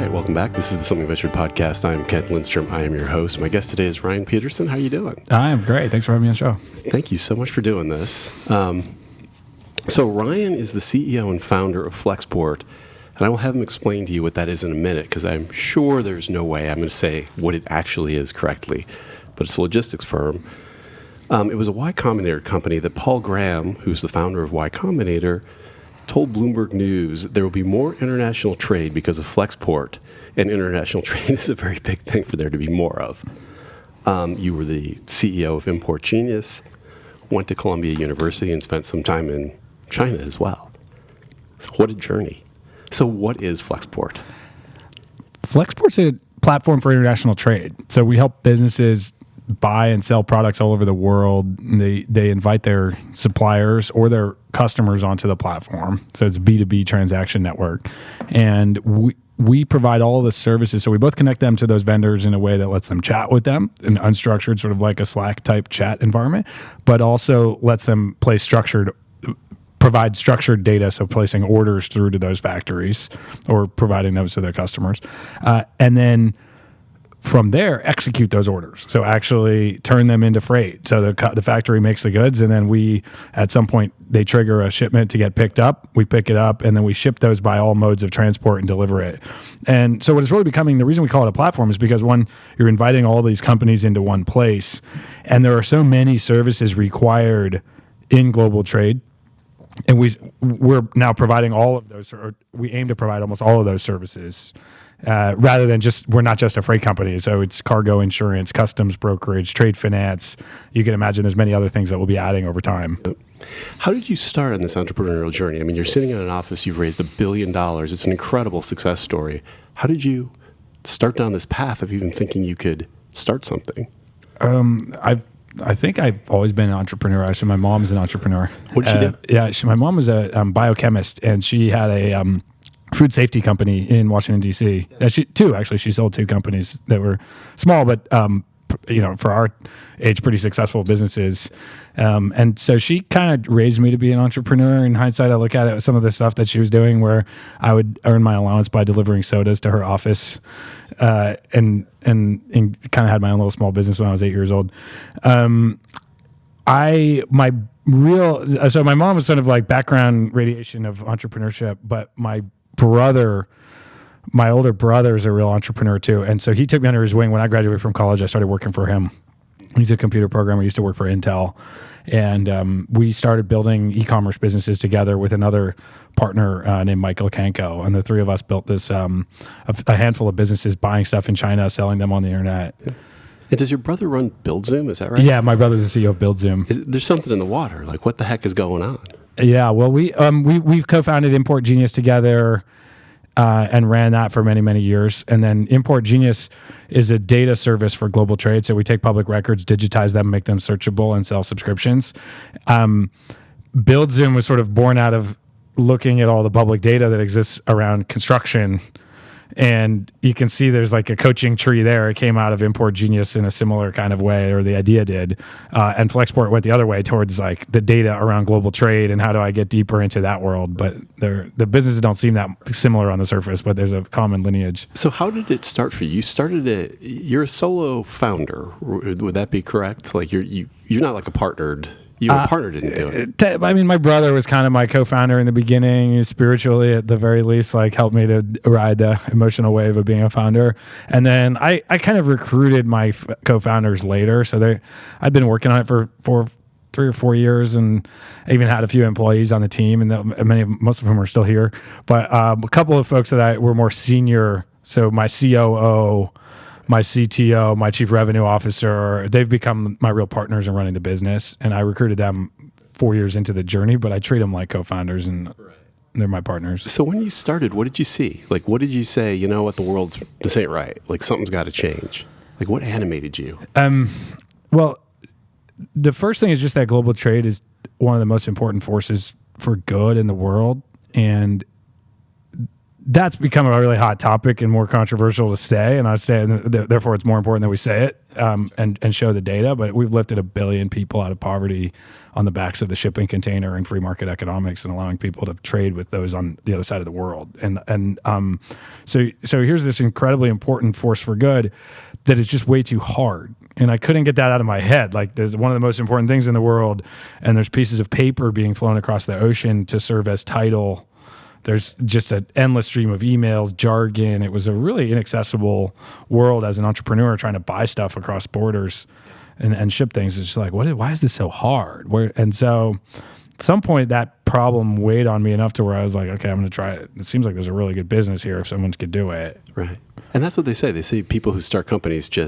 right, welcome back. This is the Something Ventured podcast. I'm Kent Lindstrom. I am your host. My guest today is Ryan Petersen. How are you doing? I am great. Thanks for having me on the show. Thank you so much for doing this. So Ryan is the CEO and founder of Flexport, and I will have him explain to you what that is in a minute, because I'm sure there's no way I'm going to say what it actually is correctly, but it's a logistics firm. It was a Y Combinator company that Paul Graham, who's the founder of Y Combinator, told Bloomberg News there will be more international trade because of Flexport, and international trade is a very big thing for there to be more of. You were the CEO of Import Genius, went to Columbia University, and spent some time in China as well. So what a journey. So what is Flexport? Flexport's a platform for international trade. So we help businesses buy and sell products all over the world. They invite their suppliers or their customers onto the platform. So it's a B2B transaction network. And we provide all of the services. So we both connect them to those vendors in a way that lets them chat with them in unstructured, sort of like a Slack type chat environment, but also lets them provide structured data, so placing orders through to those factories or providing those to their customers. And then from there, execute those orders. So actually turn them into freight. So the factory makes the goods, and then we, at some point, they trigger a shipment to get picked up. We pick it up, and then we ship those by all modes of transport and deliver it. And so what it's really becoming, the reason we call it a platform is because, one, you're inviting all these companies into one place, and there are so many services required in global trade. And we're now providing all of those, or we aim to provide almost all of those services, rather than we're not just a freight company. So it's cargo insurance, customs brokerage, trade finance. You can imagine there's many other things that we'll be adding over time. How did you start on this entrepreneurial journey? I mean, you're sitting in an office, you've raised $1 billion. It's an incredible success story. How did you start down this path of even thinking you could start something? I think I've always been an entrepreneur. Actually, my mom's an entrepreneur. What did she do? Yeah, my mom was a biochemist, and she had a food safety company in Washington, D.C. She sold two companies that were small, but for our age, pretty successful businesses. And so she kind of raised me to be an entrepreneur. In hindsight, I look at it, some of the stuff that she was doing, where I would earn my allowance by delivering sodas to her office, and kind of had my own little small business when I was 8 years old. So my mom was sort of like background radiation of entrepreneurship, but my older brother is a real entrepreneur too. And so he took me under his wing. When I graduated from college, I started working for him. He's a computer programmer. He used to work for Intel. And we started building e-commerce businesses together with another partner named Michael Kanko. And the three of us built this a handful of businesses, buying stuff in China, selling them on the internet. Yeah. And does your brother run BuildZoom? Is that right? Yeah, my brother's the CEO of BuildZoom. There's something in the water. Like, what the heck is going on? Yeah, well, we've co-founded Import Genius together, and ran that for many, many years. And then Import Genius is a data service for global trade. So we take public records, digitize them, make them searchable, and sell subscriptions. BuildZoom was sort of born out of looking at all the public data that exists around construction. And you can see there's like a coaching tree there. It came out of Import Genius in a similar kind of way, or the idea did. And Flexport went the other way towards like the data around global trade and how do I get deeper into that world. But the businesses don't seem that similar on the surface, but there's a common lineage. So how did it start for you? You're a solo founder. Would that be correct? Like you're not like a partnered. Your partner didn't do it. I mean, my brother was kind of my co-founder in the beginning, spiritually at the very least, like helped me to ride the emotional wave of being a founder. And then I kind of recruited my co-founders later. So I'd been working on it for 3 or 4 years, and I even had a few employees on the team, and most of them are still here. But a couple of folks that were more senior, so my COO, my CTO, my chief revenue officer, they've become my real partners in running the business. And I recruited them 4 years into the journey, but I treat them like co-founders, and they're my partners. So when you started, what did you see? Like, what did you say, you know what, this ain't right. Like, something's got to change. Like, what animated you? Well, the first thing is just that global trade is one of the most important forces for good in the world. And that's become a really hot topic and more controversial to say. And I say, and therefore, it's more important that we say it and show the data. But we've lifted 1 billion people out of poverty on the backs of the shipping container and free market economics, and allowing people to trade with those on the other side of the world. So here's this incredibly important force for good that is just way too hard. And I couldn't get that out of my head. Like, there's one of the most important things in the world, and there's pieces of paper being flown across the ocean to serve as title. There's just an endless stream of emails, jargon. It was a really inaccessible world as an entrepreneur trying to buy stuff across borders and ship things. It's just like, why is this so hard? And so at some point that problem weighed on me enough to where I was like, okay, I'm going to try it. It seems like there's a really good business here if someone could do it. Right. And that's what they say. They say people who start companies I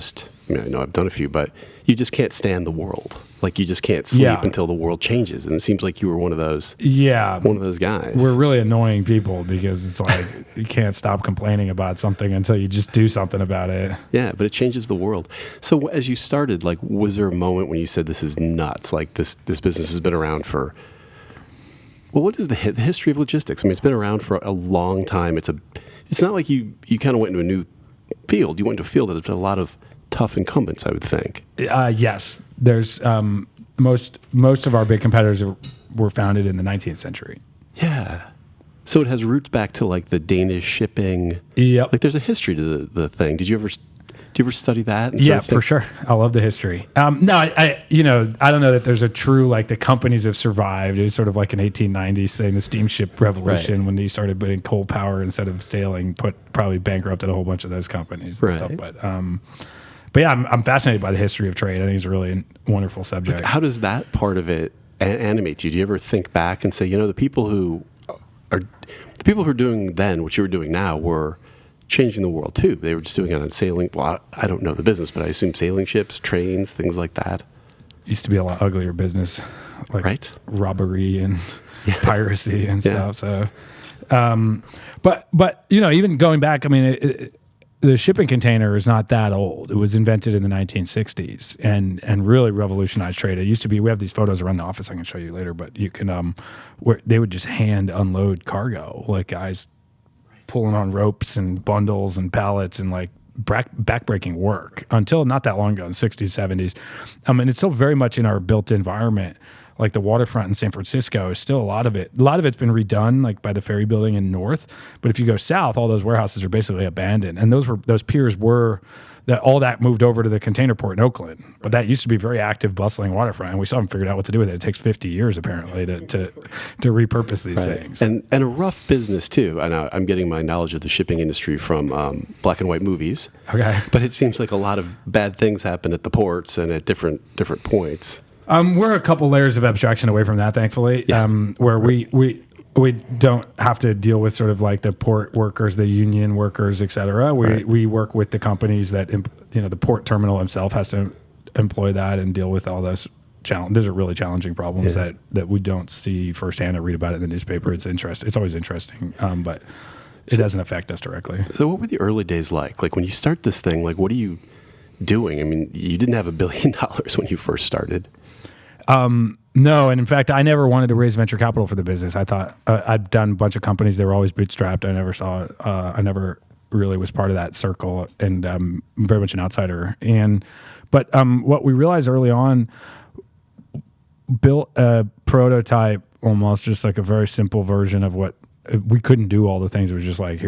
know I've done a few, but you just can't stand the world. Like, you just can't sleep until the world changes. And it seems like you were one of those. Yeah. One of those guys. We're really annoying people because it's like you can't stop complaining about something until you just do something about it. Yeah, but it changes the world. So as you started, like, was there a moment when you said, this is nuts? Like, this business has been around for, well, what is the history of logistics? I mean, it's been around for a long time. It's not like you kind of went into a new field. You went into a field that has a lot of tough incumbents, I would think. Yes. There's most of our big competitors were founded in the 19th century. Yeah. So it has roots back to like the Danish shipping. Yep. Like, there's a history to the thing. Did you ever study that? And yeah, for sure. I love the history. No, I don't know that there's a true, like, the companies have survived. It was sort of like an 1890s thing, the steamship revolution, when they started putting coal power instead of sailing, probably bankrupted a whole bunch of those companies and stuff. But yeah, I'm fascinated by the history of trade. I think it's a really wonderful subject. Like, how does that part of it animate you? Do you ever think back and say, the people who are doing then what you were doing now were changing the world too? They were just doing it on sailing. Well, I don't know the business, but I assume sailing ships, trains, things like that. Used to be a lot uglier business, like robbery and piracy and stuff. So, but even going back, I mean, the shipping container is not that old. It was invented in the 1960s and really revolutionized trade. It used to be, we have these photos around the office I can show you later, but you can, where they would just hand unload cargo, like guys pulling on ropes and bundles and pallets and like backbreaking work until not that long ago in the 60s, 70s. And it's still very much in our built environment. Like the waterfront in San Francisco is still a lot of it's been redone, like by the ferry building in north. But if you go south, all those warehouses are basically abandoned. And those piers were all that moved over to the container port in Oakland. But that used to be a very active, bustling waterfront. And we still haven't figured out what to do with it. It takes 50 years apparently to repurpose these things. And a rough business too. I know I'm getting my knowledge of the shipping industry from black and white movies. Okay. But it seems like a lot of bad things happen at the ports and at different points. We're a couple layers of abstraction away from that, thankfully, where we don't have to deal with sort of like the port workers, the union workers, et cetera. We work with the companies that, the port terminal himself has to employ that and deal with all those challenges. Those are really challenging problems that we don't see firsthand or read about it in the newspaper. It's interesting. It's always interesting, but it doesn't affect us directly. So what were the early days like? Like when you start this thing, like what are you doing? I mean, you didn't have $1 billion when you first started. No, and in fact, I never wanted to raise venture capital for the business. I thought I'd done a bunch of companies; they were always bootstrapped. I never really was part of that circle, and very much an outsider. But what we realized early on, built a prototype, almost just like a very simple version of what we couldn't do. All the things. It was just like,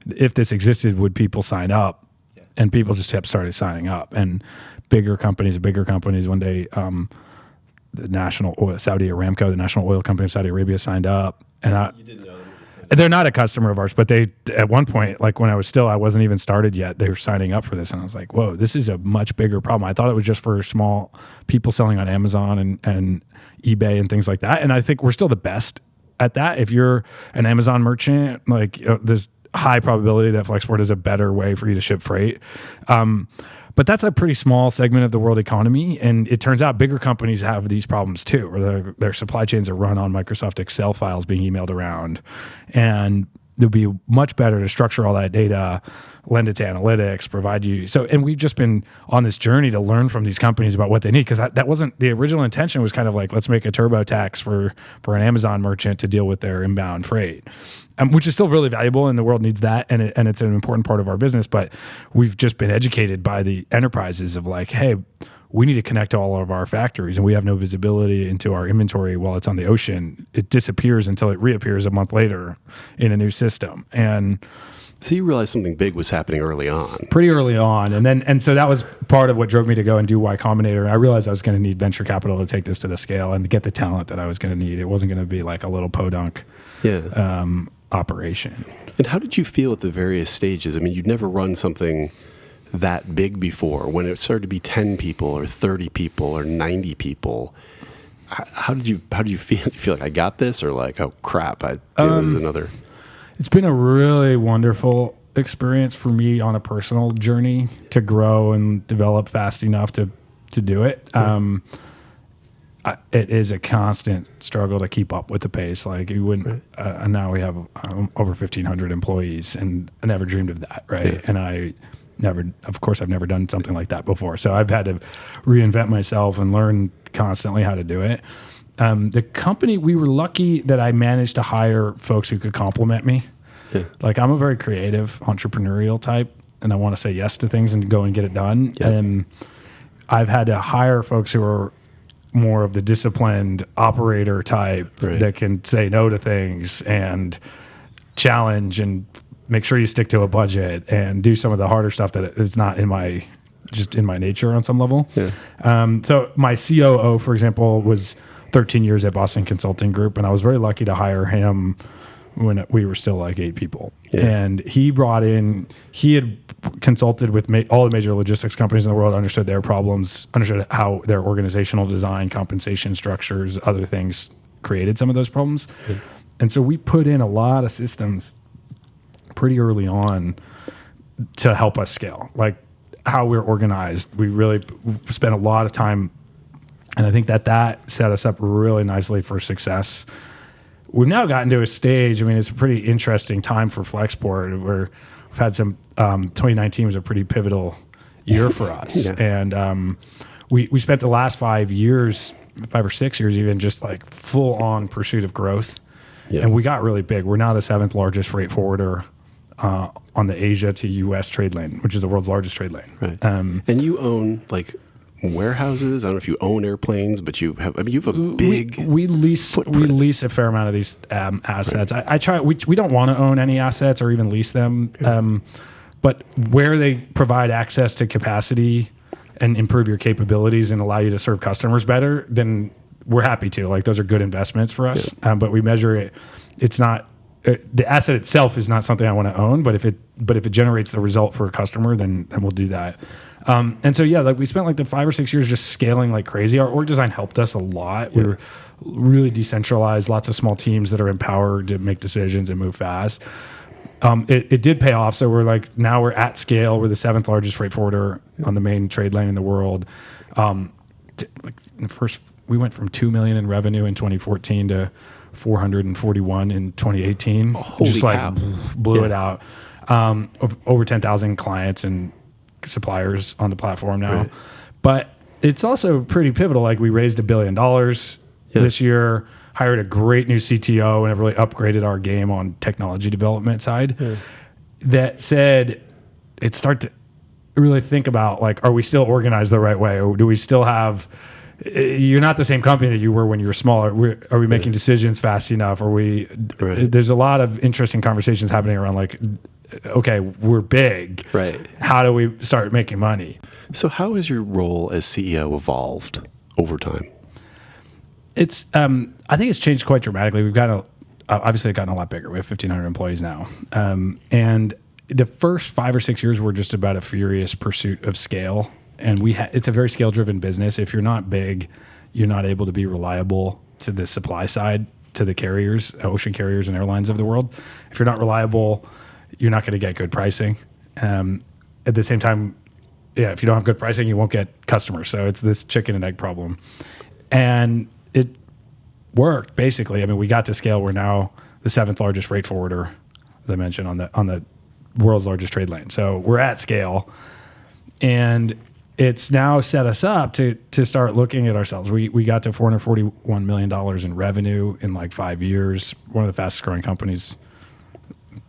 if this existed, would people sign up? And people just started signing up, and bigger companies. One day. The national oil, Saudi Aramco, the national oil company of Saudi Arabia, signed up, and you didn't know them. They're not a customer of ours, but they at one point, like when I wasn't even started yet, they were signing up for this, and I was like, "Whoa, this is a much bigger problem." I thought it was just for small people selling on Amazon and eBay and things like that, and I think we're still the best at that. If you're an Amazon merchant, there's high probability that Flexport is a better way for you to ship freight. But that's a pretty small segment of the world economy, and it turns out bigger companies have these problems too, where their supply chains are run on Microsoft Excel files being emailed around, and would be much better to structure all that data, lend it to analytics, provide you. So, and we've just been on this journey to learn from these companies about what they need, because that wasn't the original intention. Was kind of like, let's make a TurboTax for an Amazon merchant to deal with their inbound freight, which is still really valuable, and the world needs that, and it's an important part of our business. But we've just been educated by the enterprises of like, hey, we need to connect to all of our factories, and we have no visibility into our inventory while it's on the ocean. It disappears until it reappears a month later in a new system. And so you realized something big was happening early on. Pretty early on. And so that was part of what drove me to go and do Y Combinator. And I realized I was going to need venture capital to take this to the scale and get the talent that I was going to need. It wasn't going to be like a little podunk operation. And how did you feel at the various stages? I mean, you'd never run something that big before. When it started to be 10 people or 30 people or 90 people, how did you feel? Did you feel like I got this, or like, oh crap, this is another? It's been a really wonderful experience for me on a personal journey to grow and develop fast enough to do it. It is a constant struggle to keep up with the pace. Like you wouldn't, and now we have over 1,500 employees, and I never dreamed of that, right? Yeah. And I've never done something like that before. So I've had to reinvent myself and learn constantly how to do it. The company, we were lucky that I managed to hire folks who could complement me. Yeah. Like I'm a very creative, entrepreneurial type, and I want to say yes to things and go and get it done. Yeah. And I've had to hire folks who are more of the disciplined operator type that can say no to things and challenge and make sure you stick to a budget and do some of the harder stuff that is not in my nature on some level. Yeah. So my COO, for example, was 13 years at Boston Consulting Group, and I was very lucky to hire him when we were still like 8 people. Yeah. And he had consulted with all the major logistics companies in the world, understood their problems, understood how their organizational design, compensation structures, other things created some of those problems. Yeah. And so we put in a lot of systems pretty early on to help us scale, like how we're organized. We really spent a lot of time, and I think that set us up really nicely for success. We've now gotten to a stage, I mean, it's a pretty interesting time for Flexport, where we've had 2019 was a pretty pivotal year for us. Yeah. And we spent the last 5 years, 5 or 6 years even, just like full on pursuit of growth. Yeah. And we got really big. We're now the 7th largest freight forwarder on the Asia to US trade lane, which is the world's largest trade lane. Right. And you own like warehouses. I don't know if you own airplanes, but you have a big. We lease a fair amount of these assets. I try. We don't want to own any assets or even lease them, but where they provide access to capacity and improve your capabilities and allow you to serve customers better, then we're happy to. Like those are good investments for us. Yeah. But we measure it. It's not. The asset itself is not something I want to own, but if it generates the result for a customer, then we'll do that. And so like we spent like the 5 or 6 years just scaling like crazy. Our org design helped us a lot. Yeah. We were really decentralized, lots of small teams that are empowered to make decisions and move fast. It did pay off. So now we're at scale. We're the 7th largest freight forwarder on the main trade lane in the world. We went from $2 million in revenue in 2014 to 441 in 2018. Holy cow. Blew it out. Over 10,000 clients and suppliers on the platform now. Right. But it's also pretty pivotal. Like we raised $1 billion this year, hired a great new CTO, and have really upgraded our game on technology development side. Yeah. That said, it start to really think about like, are we still organized the right way? Or do we still have... You're not the same company that you were when you were smaller. Are we making decisions fast enough? There's a lot of interesting conversations happening around like, okay, we're big. Right. How do we start making money? So how has your role as CEO evolved over time? It's, I think it's changed quite dramatically. We've obviously gotten a lot bigger. We have 1,500 employees now. And the first 5 or 6 years were just about a furious pursuit of scale. And it's a very scale-driven business. If you're not big, you're not able to be reliable to the supply side, to the carriers, ocean carriers and airlines of the world. If you're not reliable, you're not going to get good pricing. At the same time, if you don't have good pricing, you won't get customers. So it's this chicken and egg problem. And it worked, basically. I mean, we got to scale. We're now the 7th largest freight forwarder as I mentioned, on the world's largest trade lane. So we're at scale, and it's now set us up to start looking at ourselves. We got to $441 million in revenue in like 5 years. One of the fastest growing companies,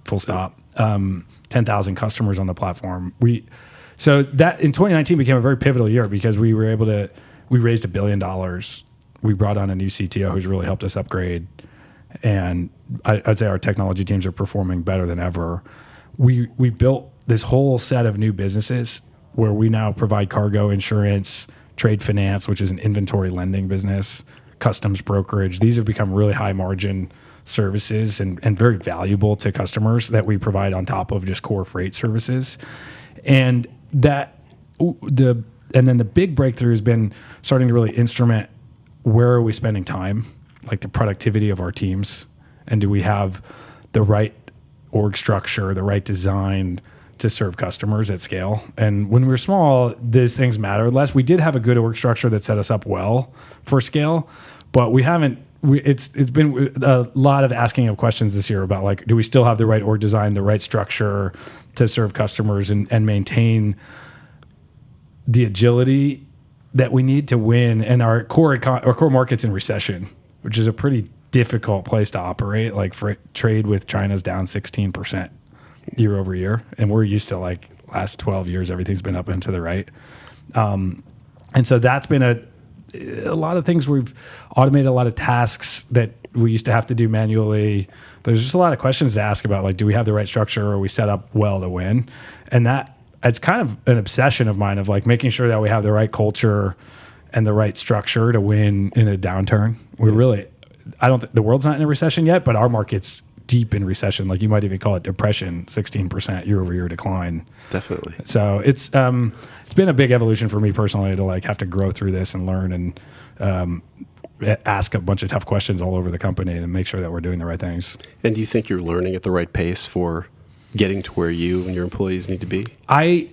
full stop. 10,000 customers on the platform. So that in 2019 became a very pivotal year because we raised $1 billion. We brought on a new CTO who's really helped us upgrade. And I'd say our technology teams are performing better than ever. We built this whole set of new businesses where we now provide cargo insurance, trade finance, which is an inventory lending business, customs brokerage. These have become really high margin services and very valuable to customers that we provide on top of just core freight services. And then the big breakthrough has been starting to really instrument where are we spending time, like the productivity of our teams, and do we have the right org structure, the right design to serve customers at scale. And when we're small, these things matter less. We did have a good org structure that set us up well for scale, but we haven't. It's been a lot of asking of questions this year about like, do we still have the right org design, the right structure to serve customers and maintain the agility that we need to win in our core markets in recession, which is a pretty difficult place to operate. Like for trade with China's down 16% year over year, and we're used to like last 12 years everything's been up and to the right. And so that's been a lot of things. We've automated a lot of tasks that we used to have to do manually. There's just a lot of questions to ask about, like, do we have the right structure? Are we set up well to win? And it's kind of an obsession of mine of like making sure that we have the right culture and the right structure to win in a downturn. I don't think the world's not in a recession yet, but our market's deep in recession. Like you might even call it depression, 16% year over year decline. Definitely. So it's been a big evolution for me personally to like have to grow through this and learn and ask a bunch of tough questions all over the company and make sure that we're doing the right things. And do you think you're learning at the right pace for getting to where you and your employees need to be? I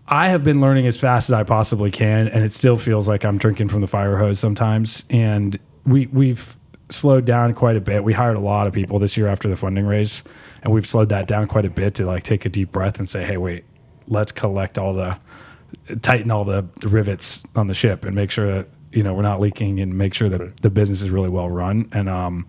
have been learning as fast as I possibly can, and it still feels like I'm drinking from the fire hose sometimes. And we've slowed down quite a bit. We hired a lot of people this year after the funding raise, and we've slowed that down quite a bit to like take a deep breath and say, hey, wait, let's tighten all the rivets on the ship and make sure that, we're not leaking and make sure that the business is really well run. And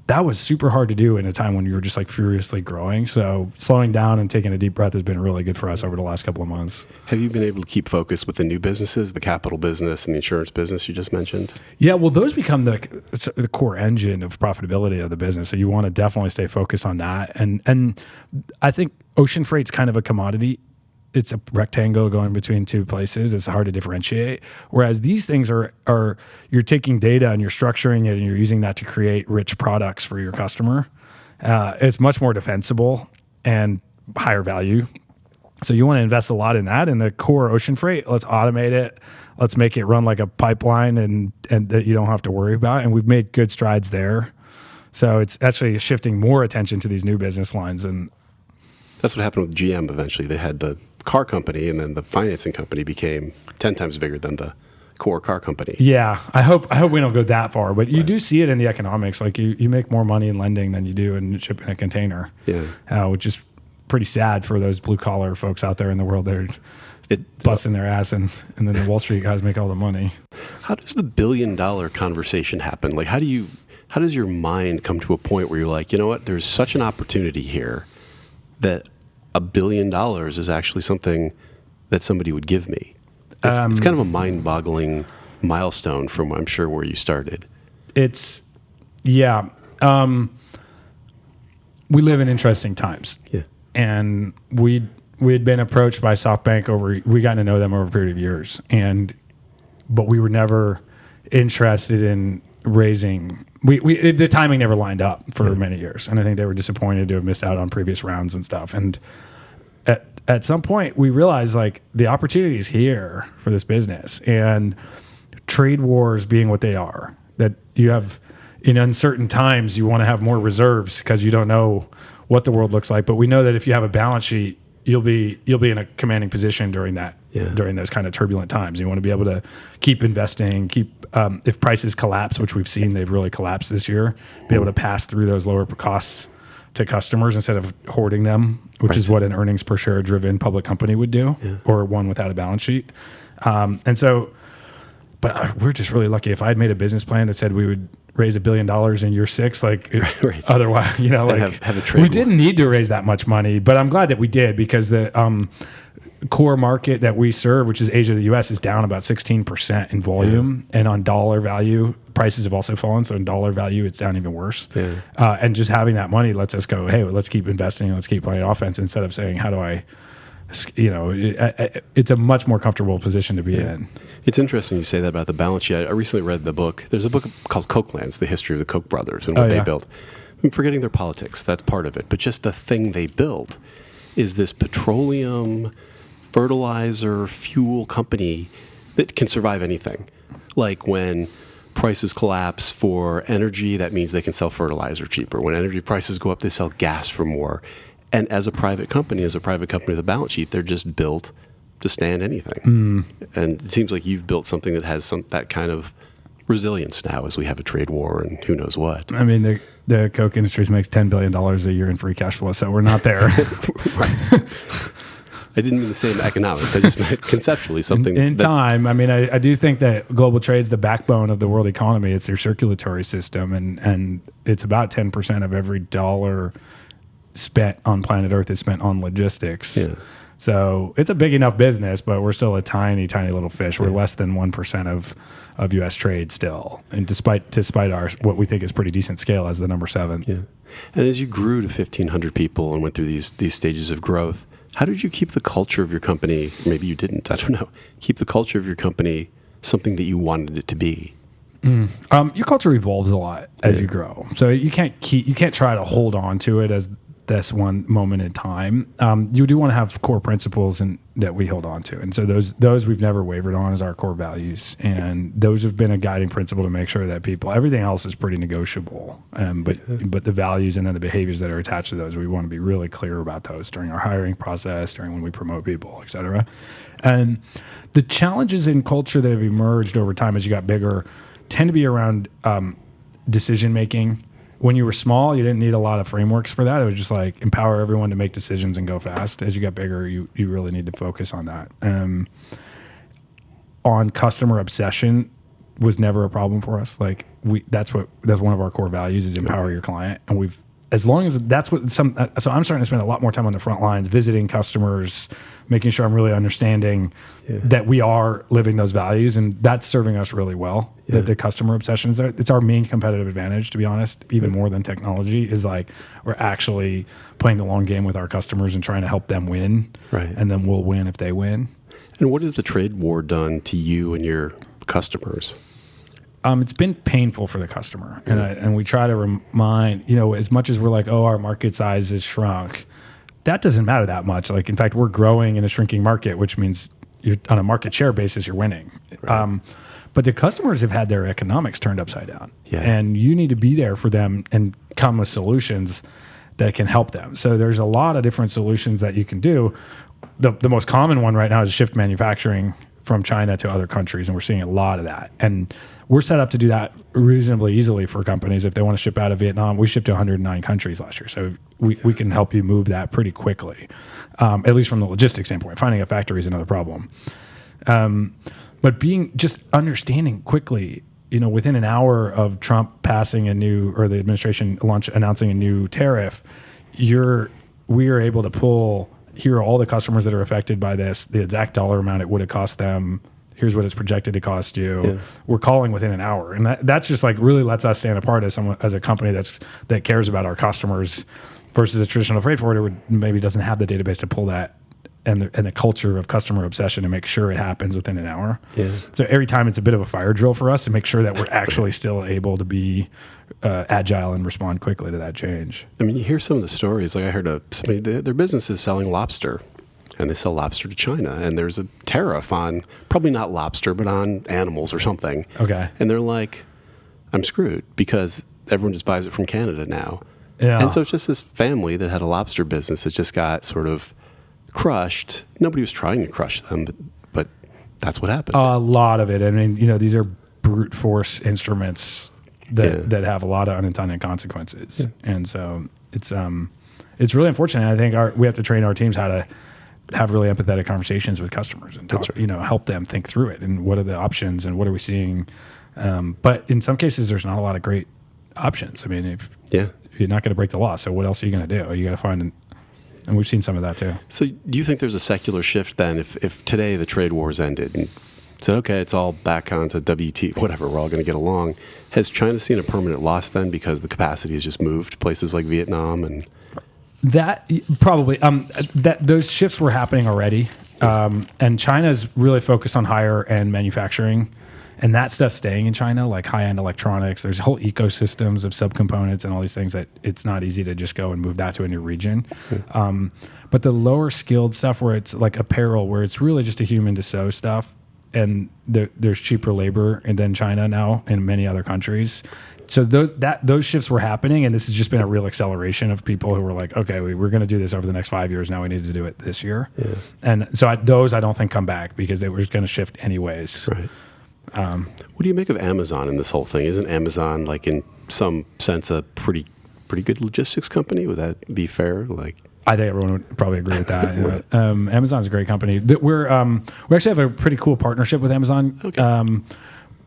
that was super hard to do in a time when you were just like furiously growing. So slowing down and taking a deep breath has been really good for us over the last couple of months. Have you been able to keep focus with the new businesses, the capital business and the insurance business you just mentioned? Yeah, well, those become the core engine of profitability of the business. So you want to definitely stay focused on that. And I think ocean freight's kind of a commodity. It's a rectangle going between two places. It's hard to differentiate. Whereas these things are you're taking data and you're structuring it and you're using that to create rich products for your customer. It's much more defensible and higher value. So you want to invest a lot in that. In the core ocean freight, let's automate it. Let's make it run like a pipeline and that you don't have to worry about. And we've made good strides there. So it's actually shifting more attention to these new business lines. And that's what happened with GM eventually. They had the car company, and then the financing company became 10 times bigger than the core car company. Yeah, I hope we don't go that far, but you do see it in the economics. Like you make more money in lending than you do in shipping a container. Yeah, which is pretty sad for those blue collar folks out there in the world. They're busting their ass, and then the Wall Street guys make all the money. How does the $1 billion conversation happen? Like, how does your mind come to a point where you're like, you know what? There's such an opportunity here that $1 billion is actually something that somebody would give me. It's kind of a mind-boggling milestone from, I'm sure, where you started. Yeah. We live in interesting times. Yeah. And we had been approached by SoftBank we got to know them over a period of years. But we were never interested in raising. The timing never lined up for many years. And I think they were disappointed to have missed out on previous rounds and stuff. And at some point we realized like the opportunity is here for this business, and trade wars being what they are, that you have in uncertain times, you want to have more reserves because you don't know what the world looks like. But we know that if you have a balance sheet, you'll be in a commanding position during those kind of turbulent times. You want to be able to keep investing, if prices collapse, which we've seen, they've really collapsed this year, be able to pass through those lower costs to customers instead of hoarding them, which is what an earnings per share driven public company would do, or one without a balance sheet. But we're just really lucky. If I had made a business plan that said we would raise $1 billion in year 6, otherwise, have a trade we didn't need to raise that much money. But I'm glad that we did, because the core market that we serve, which is Asia, the US, is down about 16% in volume, and on dollar value, prices have also fallen. So in dollar value, it's down even worse. And just having that money lets us go, hey, let's keep investing, let's keep playing offense, instead of saying, how do I, it's a much more comfortable position to be in. It's interesting you say that about the balance sheet. I recently read the book. There's a book called Cokelands, the history of the Koch brothers and what they built. I'm forgetting their politics. That's part of it. But just the thing they built is this petroleum, fertilizer, fuel company that can survive anything. Like when prices collapse for energy, that means they can sell fertilizer cheaper. When energy prices go up, they sell gas for more. And as a private company with a balance sheet, they're just built to stand anything. And it seems like you've built something that has that kind of resilience now, as we have a trade war and who knows what. I mean, the Coke industry makes $10 billion a year in free cash flow, so we're not there. I didn't mean the same economics. I just meant conceptually something. In time, I mean, I do think that global trade's the backbone of the world economy. It's their circulatory system, and it's about 10% of every dollar spent on planet Earth is spent on logistics. So it's a big enough business, but we're still a tiny, tiny little fish. We're less than 1% of U.S. trade still, and despite our what we think is pretty decent scale as the number 7. And as you grew to 1,500 people and went through these stages of growth, how did you keep the culture of your company? Maybe you didn't. I don't know. Keep the culture of your company something that you wanted it to be. Your culture evolves a lot as you grow, so you can't try to hold on to it as this one moment in time. You do want to have core principles that we hold on to. And so those we've never wavered on as our core values. And those have been a guiding principle to make sure that everything else is pretty negotiable. But the values and then the behaviors that are attached to those, we want to be really clear about those during our hiring process, during when we promote people, et cetera. And the challenges in culture that have emerged over time as you got bigger tend to be around decision-making. When you were small, you didn't need a lot of frameworks for that. It was just like empower everyone to make decisions and go fast. As you get bigger, you really need to focus on that. On customer obsession was never a problem for us. Like that's one of our core values is empower your client. And as long as that's what so I'm starting to spend a lot more time on the front lines, visiting customers, making sure I'm really understanding that we are living those values, and that's serving us really well. The customer obsession is there. It's our main competitive advantage, to be honest, even more than technology, is like we're actually playing the long game with our customers and trying to help them win. And then we'll win if they win. And what has the trade war done to you and your customers? It's been painful for the customer, and we try to remind, as much as we're like, oh, our market size has shrunk, that doesn't matter that much. Like, in fact, we're growing in a shrinking market, which means you're on a market share basis, you're winning. But the customers have had their economics turned upside down, and you need to be there for them and come with solutions that can help them. So there's a lot of different solutions that you can do. The most common one right now is shift manufacturing from China to other countries, and we're seeing a lot of that. And we're set up to do that reasonably easily for companies. If they want to ship out of Vietnam, we shipped to 109 countries last year. So we can help you move that pretty quickly, at least from the logistics standpoint. Finding a factory is another problem. But just understanding quickly, within an hour of Trump passing or the administration announcing a new tariff, we are able to pull, here are all the customers that are affected by this, the exact dollar amount it would have cost them. Here's what it's projected to cost you. We're calling within an hour. And that's just like really lets us stand apart as a company that cares about our customers versus a traditional freight forwarder who maybe doesn't have the database to pull that and the culture of customer obsession to make sure it happens within an hour. So every time it's a bit of a fire drill for us to make sure that we're actually still able to be agile and respond quickly to that change. I mean, you hear some of the stories. Like I heard somebody, their business is selling lobster, and they sell lobster to China, and there's a tariff on, probably not lobster, but on animals or something. Okay. And they're like, I'm screwed because everyone just buys it from Canada now. And so it's just this family that had a lobster business that just got sort of crushed. Nobody was trying to crush them, but that's what happened. A lot of it. I mean, these are brute force instruments that have a lot of unintended consequences. And so it's really unfortunate. I think we have to train our teams how to have really empathetic conversations with customers and talk, help them think through it and what are the options and what are we seeing. But in some cases, there's not a lot of great options. I mean, if you're not going to break the law, so what else are you going to do? You got to find, and we've seen some of that too. So do you think there's a secular shift then if today the trade wars ended and said, okay, it's all back onto WT, whatever, we're all going to get along. Has China seen a permanent loss then because the capacity has just moved to places like Vietnam? And that probably, those shifts were happening already. And China's really focused on higher end manufacturing. And that stuff's staying in China, like high-end electronics. There's whole ecosystems of subcomponents and all these things that it's not easy to just go and move that to a new region. But the lower skilled stuff where it's like apparel, where it's really just a human to sew stuff, and there's cheaper labor than China now in many other countries. So those shifts were happening, and this has just been a real acceleration of people who were like, okay, we're going to do this over the next 5 years. Now we need to do it this year. And so I don't think come back because they were just going to shift anyways. Right. What do you make of Amazon in this whole thing? Isn't Amazon, like in some sense, a pretty good logistics company? Would that be fair? Like, I think everyone would probably agree with that. Amazon's a great company. We actually have a pretty cool partnership with Amazon. Okay.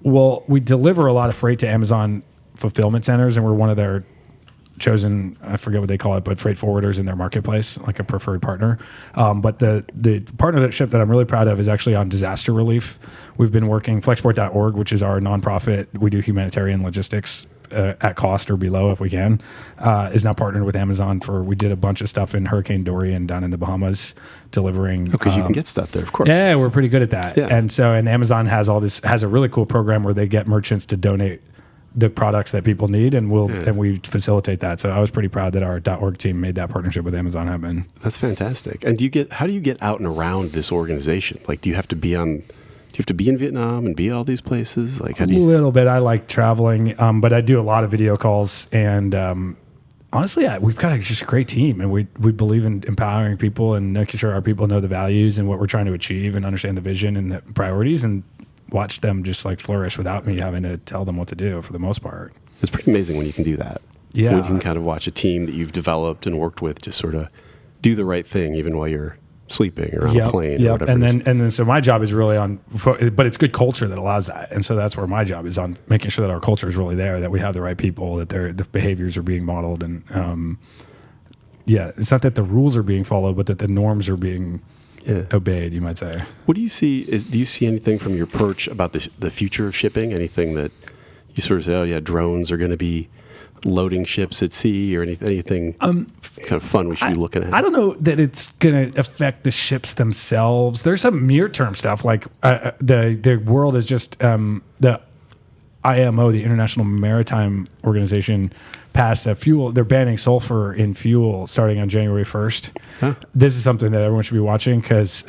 Well, we deliver a lot of freight to Amazon fulfillment centers, and we're one of their chosen, I forget what they call it, but freight forwarders in their marketplace, like a preferred partner. But the partnership that I'm really proud of is actually on disaster relief. We've been working, Flexport.org, which is our nonprofit. We do humanitarian logistics at cost or below if we can, is now partnered with Amazon we did a bunch of stuff in Hurricane Dorian down in the Bahamas, delivering. Because you can get stuff there, of course. Yeah, we're pretty good at that. Yeah. And Amazon has a really cool program where they get merchants to donate the products that people need, and we facilitate that. So I was pretty proud that our .org team made that partnership with Amazon happen. That's fantastic. And how do you get out and around this organization? Like, do you have to be in Vietnam and be all these places? Like, how do you? A little bit. I like traveling, but I do a lot of video calls. And honestly, we've got just a great team, and we believe in empowering people and making sure our people know the values and what we're trying to achieve and understand the vision and the priorities, and watch them just like flourish without me having to tell them what to do for the most part. It's pretty amazing when you can do that. Yeah. When you can kind of watch a team that you've developed and worked with just sort of do the right thing even while you're sleeping or on a plane or whatever. And then so my job is really on, but it's good culture that allows that. And so that's where my job is, on making sure that our culture is really there, that we have the right people, that the behaviors are being modeled. And it's not that the rules are being followed, but that the norms are being obeyed, you might say. What do you see? Do you see anything from your perch about the future of shipping? Anything that you sort of say, oh yeah, drones are going to be loading ships at sea, or anything kind of fun we should be looking at? I don't know that it's going to affect the ships themselves. There's some near-term stuff, like the world is just the IMO, the International Maritime Organization, passed a fuel. They're banning sulfur in fuel starting on January 1st. Huh? This is something that everyone should be watching because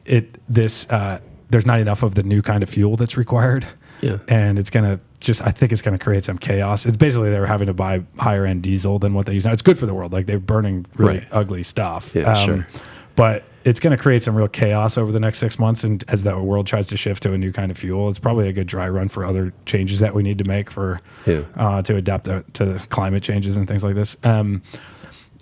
there's not enough of the new kind of fuel that's required. Yeah. And it's going to I think it's going to create some chaos. It's basically they're having to buy higher end diesel than what they use now. It's good for the world. Like, they're burning really ugly stuff. Yeah, sure. But it's going to create some real chaos over the next 6 months. And as the world tries to shift to a new kind of fuel, it's probably a good dry run for other changes that we need to make to adapt to climate changes and things like this.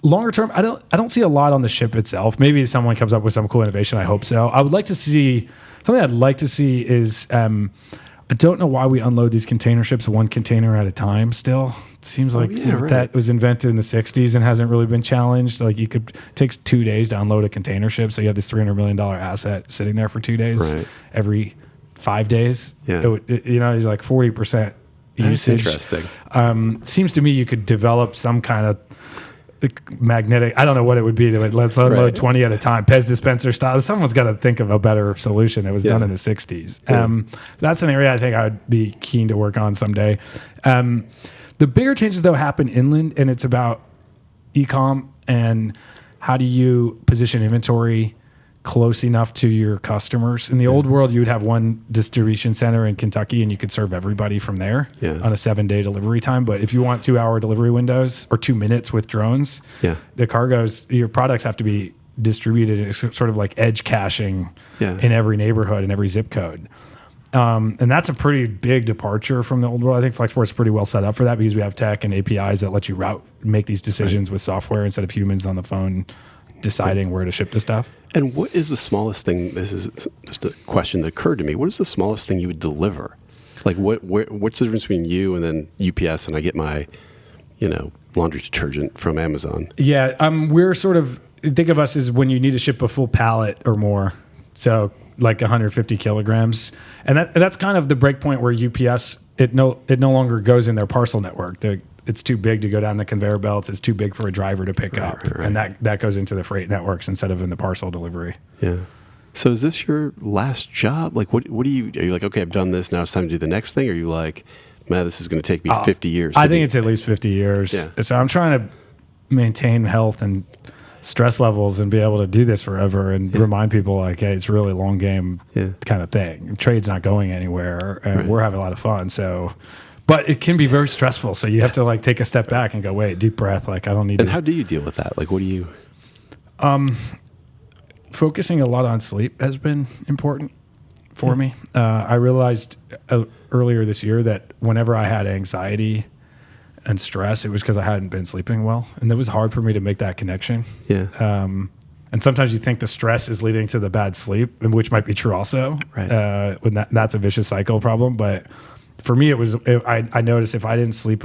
Longer term, I don't see a lot on the ship itself. Maybe someone comes up with some cool innovation. I hope so. I would like to see something. I'd like to see is I don't know why we unload these container ships one container at a time still. It seems like that was invented in the 60s and hasn't really been challenged. Like, it takes 2 days to unload a contaiter ship, so you have this $300 million asset sitting there for 2 days every 5 days. Yeah. It's like 40% usage. That's interesting. Seems to me you could develop some kind of magnetic, I don't know what it would be, let's unload 20 at a time, Pez dispenser style. Someone's got to think of a better solution that was done in the 60s. That's an area I think I would be keen to work on someday. The bigger changes, though, happen inland, and it's about e-com and how do you position inventory close enough to your customers. In the old world, you would have one distribution center in Kentucky and you could serve everybody from there on a 7-day delivery time. But if you want 2-hour delivery windows or 2 minutes with drones, your products have to be distributed. It's sort of like edge caching in every neighborhood and every zip code. And that's a pretty big departure from the old world. I think Flexport's pretty well set up for that because we have tech and APIs that let you make these decisions with software instead of humans on the phone deciding where to ship the stuff. And what is the smallest thing? This is just a question that occurred to me. What is the smallest thing you would deliver? Like what's the difference between you and then UPS and I get my, laundry detergent from Amazon? Yeah, we're sort of, think of us as when you need to ship a full pallet or more. So like 150 kilograms. And that's kind of the break point where UPS, it no longer goes in their parcel network. It's too big to go down the conveyor belts. It's too big for a driver to pick up. Right. And that goes into the freight networks instead of in the parcel delivery. Yeah. So is this your last job? Like, what do you, are you like, okay, I've done this, now it's time to do the next thing? Or are you like, man, this is going to take me 50 years? I think it's at least 50 years. Yeah. So I'm trying to maintain health and stress levels and be able to do this forever and remind people like, hey, it's really a long game kind of thing. Trade's not going anywhere and we're having a lot of fun. So, but it can be very stressful. So you have to like take a step back and go, wait, deep breath. Like I don't need to. And how do you deal with that? Like, what do you? Focusing a lot on sleep has been important for me. I realized earlier this year that whenever I had anxiety and stress, it was because I hadn't been sleeping well. And it was hard for me to make that connection. Yeah. And sometimes you think the stress is leading to the bad sleep, which might be true also. Right. When that's a vicious cycle problem. But for me, I noticed if I didn't sleep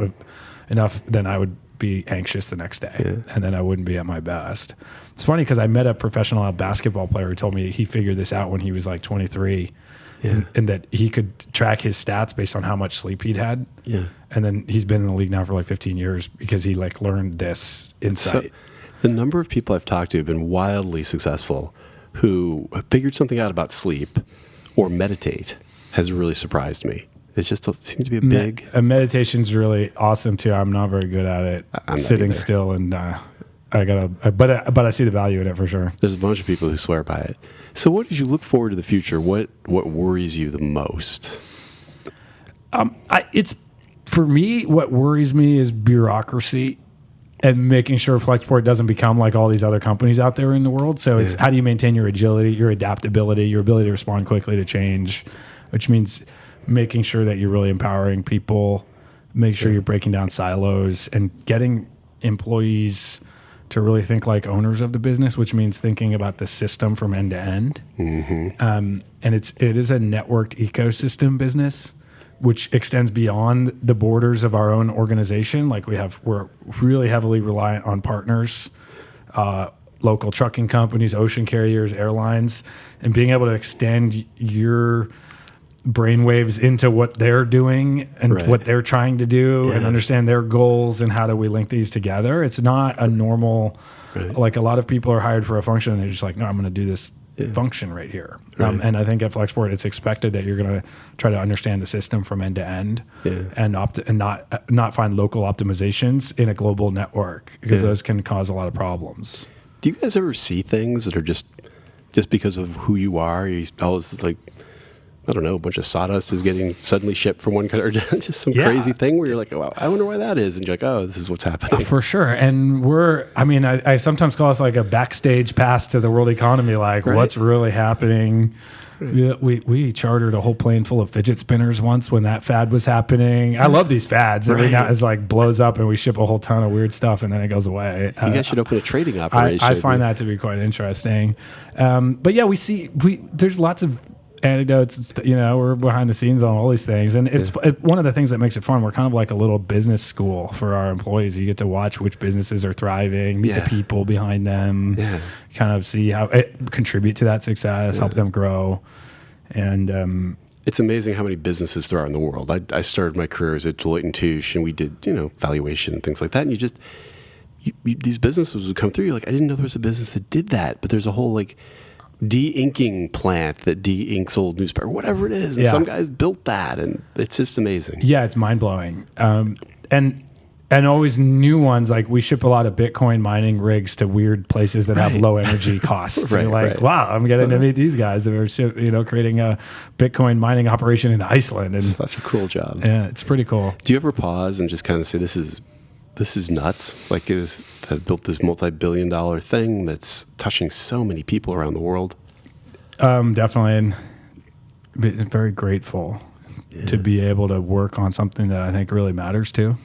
enough, then I would be anxious the next day and then I wouldn't be at my best. It's funny because I met a professional basketball player who told me he figured this out when he was like 23 and that he could track his stats based on how much sleep he'd had. Yeah. And then he's been in the league now for like 15 years because he like learned this insight. So the number of people I've talked to have been wildly successful who have figured something out about sleep or meditate has really surprised me. It seems to be a big... meditation's really awesome too. I'm not very good at it. I'm sitting still and but I see the value in it for sure. There's a bunch of people who swear by it. So what did you look forward to the future? What worries you the most? For me, what worries me is bureaucracy and making sure Flexport doesn't become like all these other companies out there in the world. So it's how do you maintain your agility, your adaptability, your ability to respond quickly to change, which means making sure that you're really empowering people, make sure you're breaking down silos and getting employees to really think like owners of the business, which means thinking about the system from end to end. Mm-hmm. And it is a networked ecosystem business, which extends beyond the borders of our own organization. Like we're really heavily reliant on partners, local trucking companies, ocean carriers, airlines, and being able to extend your brainwaves into what they're doing and what they're trying to do and understand their goals and how do we link these together. It's not a normal, like a lot of people are hired for a function and they're just like, no, I'm going to do this function right here. And I think at Flexport, it's expected that you're going to try to understand the system from end to end and not find local optimizations in a global network because those can cause a lot of problems. Do you guys ever see things that are just because of who you are? You always like, I don't know, a bunch of sawdust is getting suddenly shipped from one country, or just some crazy thing where you're like, oh, wow, I wonder why that is. And you're like, oh, this is what's happening. For sure. And I sometimes call us like a backstage pass to the world economy, like what's really happening. We chartered a whole plane full of fidget spinners once when that fad was happening. I love these fads. Every now it's like blows up and we ship a whole ton of weird stuff and then it goes away. You guys should open a trading operation. I find that to be quite interesting. But yeah, there's lots of anecdotes, we're behind the scenes on all these things, and it's one of the things that makes it fun. We're kind of like a little business school for our employees. You get to watch which businesses are thriving, meet the people behind them, kind of see how it contribute to that success, help them grow. And it's amazing how many businesses there are in the world. I started my career as at Deloitte & Touche, and we did valuation and things like that, and these businesses would come through, you're like, I didn't know there was a business that did that, but there's a whole like de-inking plant that de-inks old newspaper, whatever it is. And some guys built that, and it's just amazing. Yeah, it's mind-blowing. And always new ones, like we ship a lot of Bitcoin mining rigs to weird places that have low energy costs. You're like, wow, I'm getting to meet these guys that are creating a Bitcoin mining operation in Iceland. And such a cool job. Yeah, it's pretty cool. Do you ever pause and just kind of say, this is nuts? Like I've built this multi-billion-dollar thing that's touching so many people around the world. Definitely. And very grateful to be able to work on something that I think really matters too.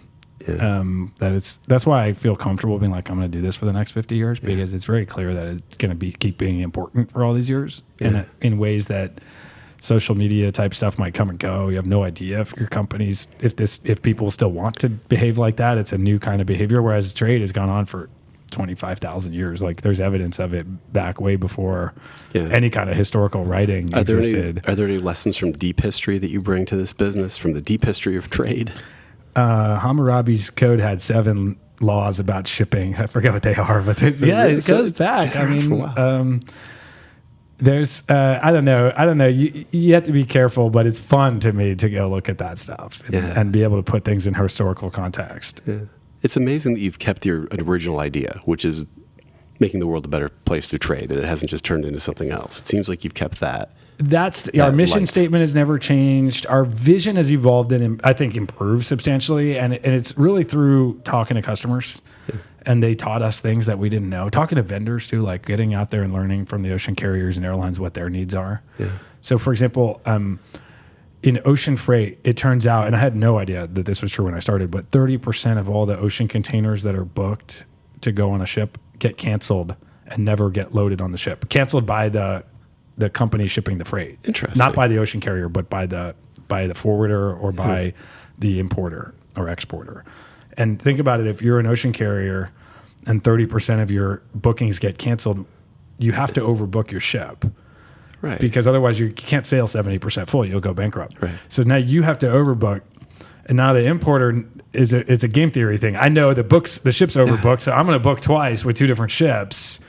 Yeah. That's why I feel comfortable being like, I'm going to do this for the next 50 years because it's very clear that it's going to keep being important for all these years in ways that social media type stuff might come and go. You have no idea if your companies, if people still want to behave like that. It's a new kind of behavior, whereas trade has gone on for 25,000 years. Like there's evidence of it back way before any kind of historical writing existed. Are there any lessons from deep history that you bring to this business, from the deep history of trade? Hammurabi's code had 7 laws about shipping. I forget what they are, but it goes back. I mean, there's, I don't know. You have to be careful, but it's fun to me to go look at that stuff and be able to put things in historical context. Yeah. It's amazing that you've kept your original idea, which is making the world a better place to trade, that it hasn't just turned into something else. It seems like you've kept that. Our mission statement has never changed. Our vision has evolved and I think improved substantially. And it's really through talking to customers. Yeah. And they taught us things that we didn't know. Talking to vendors too, like getting out there and learning from the ocean carriers and airlines what their needs are. Yeah. So for example, in ocean freight, it turns out, and I had no idea that this was true when I started, but 30% of all the ocean containers that are booked to go on a ship get canceled and never get loaded on the ship. Canceled by the company shipping the freight. Interesting. Not by the ocean carrier, but by the forwarder or by the importer or exporter. And think about it, if you're an ocean carrier and 30% of your bookings get canceled, you have to overbook your ship. Right. Because otherwise you can't sail 70% full. You'll go bankrupt. Right. So now you have to overbook. And now the importer it's a game theory thing. I know the ship's overbooked, so I'm going to book twice with 2 different ships.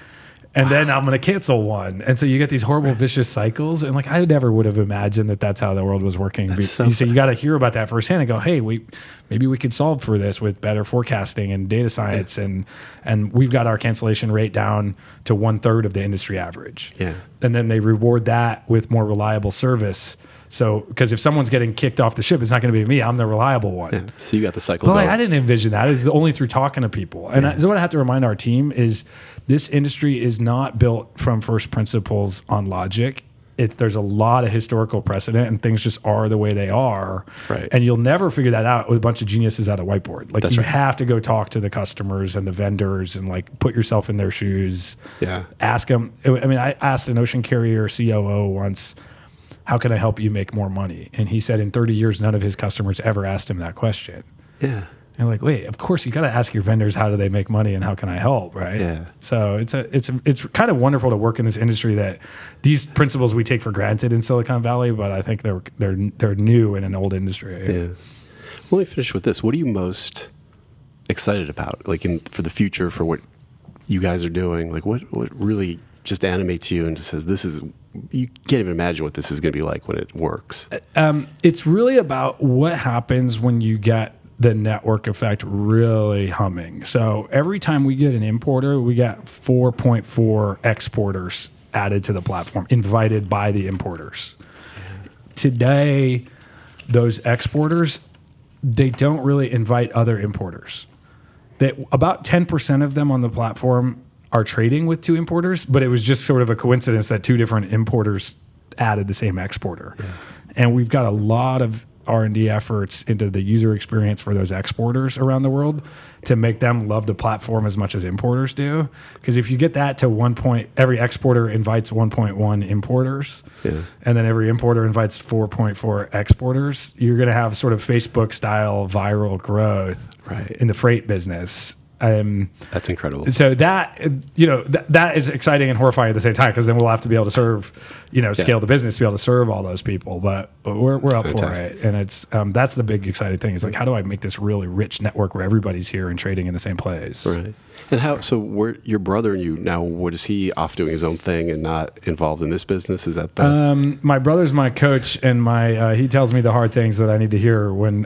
And then I'm going to cancel one. And so you get these horrible, vicious cycles. And like, I never would have imagined that that's how the world was working. So you got to hear about that firsthand and go, hey, maybe we could solve for this with better forecasting and data science. Yeah. And we've got our cancellation rate down to 1/3 of the industry average. Yeah. And then they reward that with more reliable service. So, because if someone's getting kicked off the ship, it's not going to be me. I'm the reliable one. Yeah. So you got the cycle. Well, I didn't envision that. It's only through talking to people. And so what I have to remind our team is this industry is not built from first principles on logic. There's a lot of historical precedent and things just are the way they are. Right. And you'll never figure that out with a bunch of geniuses at a whiteboard. Like you have to go talk to the customers and the vendors and like put yourself in their shoes. Yeah. Ask them. I mean, I asked an ocean carrier COO once, how can I help you make more money? And he said in 30 years, none of his customers ever asked him that question. Yeah. And like, wait, of course you got to ask your vendors, how do they make money and how can I help? Right. Yeah. So it's kind of wonderful to work in this industry that these principles we take for granted in Silicon Valley, but I think they're new in an old industry. Yeah. Well, let me finish with this. What are you most excited about? Like for the future, for what you guys are doing? Like what really just animates you and just says, you can't even imagine what this is going to be like when it works. It's really about what happens when you get the network effect really humming. So every time we get an importer, we get 4.4 exporters added to the platform, invited by the importers. Yeah. Today, those exporters, they don't really invite other importers. About 10% of them on the platform are trading with 2 importers, but it was just sort of a coincidence that 2 different importers added the same exporter. Yeah. And we've got a lot of R&D efforts into the user experience for those exporters around the world to make them love the platform as much as importers do. Because if you get that to every exporter invites 1.1 importers, and then every importer invites 4.4 exporters, you're going to have sort of Facebook-style viral growth in the freight business. That's incredible. So that is exciting and horrifying at the same time, because then we'll have to be able to serve, scale the business to be able to serve all those people. But we're up fantastic for it, and it's that's the big exciting thing. Is like, how do I make this really rich network where everybody's here and trading in the same place? Right. And so your brother and you now, what is he off doing his own thing and not involved in this business? Is that my brother's my coach, and he tells me the hard things that I need to hear when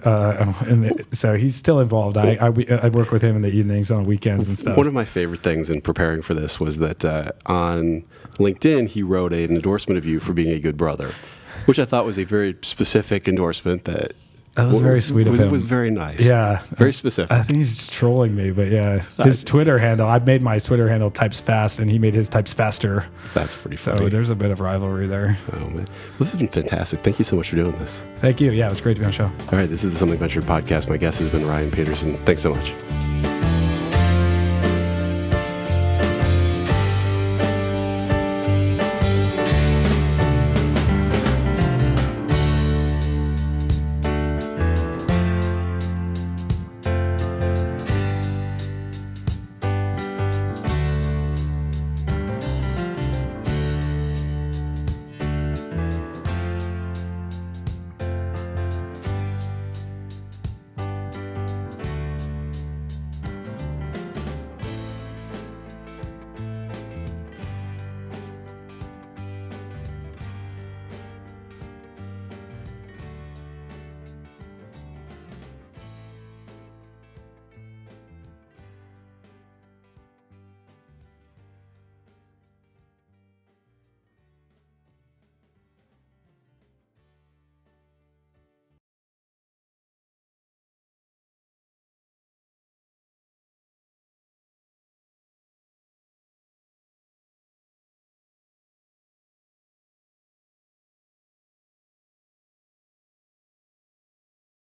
so he's still involved. I work with him in the evenings on weekends and stuff. One of my favorite things in preparing for this was that on LinkedIn he wrote an endorsement of you for being a good brother, which I thought was a very specific endorsement that That was very sweet of him. It was very nice. Yeah. Very specific. I think he's just trolling me, but yeah. His Twitter handle, I made my Twitter handle types fast, and he made his types faster. That's pretty So funny. there's a bit of rivalry there. Oh, man. This has been fantastic. Thank you so much for doing this. Thank you. Yeah, it was great to be on the show. All right, this is the Something Ventured podcast. My guest has been Ryan Petersen. Thanks so much.